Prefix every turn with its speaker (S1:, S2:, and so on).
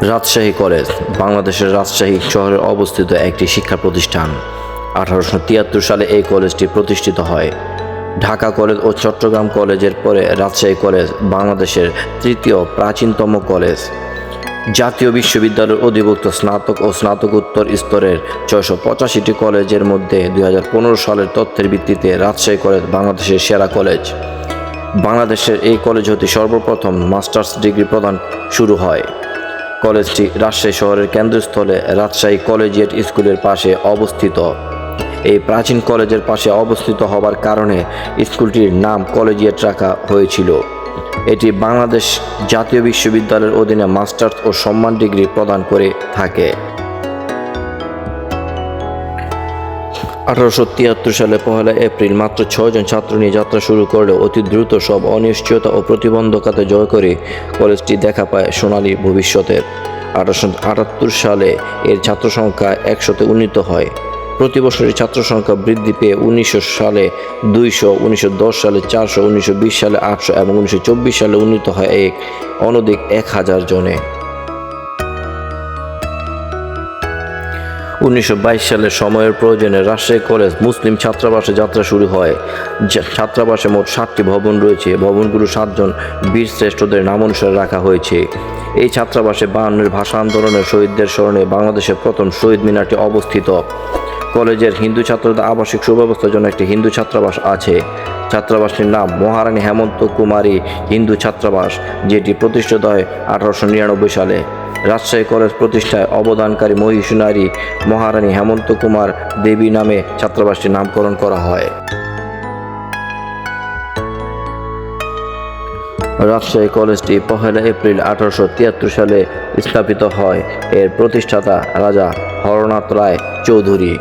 S1: Rajshahi college বাংলাদেশের রাজশাহী শহরে অবস্থিত একটি শিক্ষা প্রতিষ্ঠান। 1873 সালে এই কলেজটি প্রতিষ্ঠিত হয়। ঢাকা কলেজ ও চট্টগ্রাম কলেজের পরে রাজশাহী কলেজ বাংলাদেশের তৃতীয় প্রাচীনতম কলেজ। জাতীয় বিশ্ববিদ্যালয়ের অধিভুক্ত স্নাতক ও স্নাতকোত্তর স্তরের 685টি কলেজের মধ্যে 2015 সালের তথ্যের ভিত্তিতে রাজশাহী কলেজ বাংলাদেশের সেরা কলেজ। বাংলাদেশের এই কলেজ হতে সর্বপ্রথম মাস্টার্স ডিগ্রি প্রদান শুরু হয়। কলেজটি রাজশাহী শহরের কেন্দ্রস্থলে রাজশাহী কলেজিয়েট স্কুলের পাশে অবস্থিত। এই প্রাচীন কলেজের পাশে অবস্থিত হবার কারণে স্কুলটির নাম কলেজিয়েট রাখা হয়েছিল। এটি বাংলাদেশ জাতীয় বিশ্ববিদ্যালয়ের অধীনে মাস্টার্স ও সম্মান ডিগ্রি প্রদান করে থাকে। 1873 সালে 1 এপ্রিল মাত্র 6 জন ছাত্র নিয়ে যাত্রা শুরু করলে অতি দ্রুত সব অনিশ্চয়তা ও প্রতিবন্ধকতা জয় করে কলেজটি দেখা পায় সোনালী ভবিষ্যতের। 1878 সালে এর ছাত্র সংখ্যা 100-তে উন্নীত হয়। প্রতি বছরই ছাত্র সংখ্যা বৃদ্ধি পেয়ে 1900 সালে 200, 1910 সালে 400, 1920 সালে 800 এবং 1924 সালে উন্নীত হয় অনধিক 1000 জনে। 1922 সালে সময়ের প্রয়োজনে রাজশাহী কলেজ মুসলিম ছাত্রাবাসে যাত্রা শুরু হয়। ছাত্রাবাসে মোট 7টি ভবন রয়েছে। ভবনগুলো 7 জন বীর শ্রেষ্ঠদের নামানুসারে রাখা হয়েছে। এই ছাত্রাবাসে 52 ভাষা আন্দোলনের শহীদদের স্মরণে বাংলাদেশের প্রথম শহীদ মিনারটি অবস্থিত। কলেজের হিন্দু ছাত্রদের আবাসিক সুব্যবস্থার জন্য একটি হিন্দু ছাত্রাবাস আছে। ছাত্রাবাসটির নাম মহারানী হেমন্ত কুমারী হিন্দু ছাত্রাবাস, যেটি প্রতিষ্ঠিত হয় 1899 সালে। রাজশাহী কলেজ প্রতিষ্ঠায় অবদানকারী মহিষী নারী মহারানী হেমন্ত কুমার দেবী নামে ছাত্রাবাসটির নামকরণ করা হয়। রাজশাহী কলেজটি 1 এপ্রিল 1873 সালে স্থাপিত হয়। এর প্রতিষ্ঠাতা রাজা হরনাথ রায় চৌধুরী।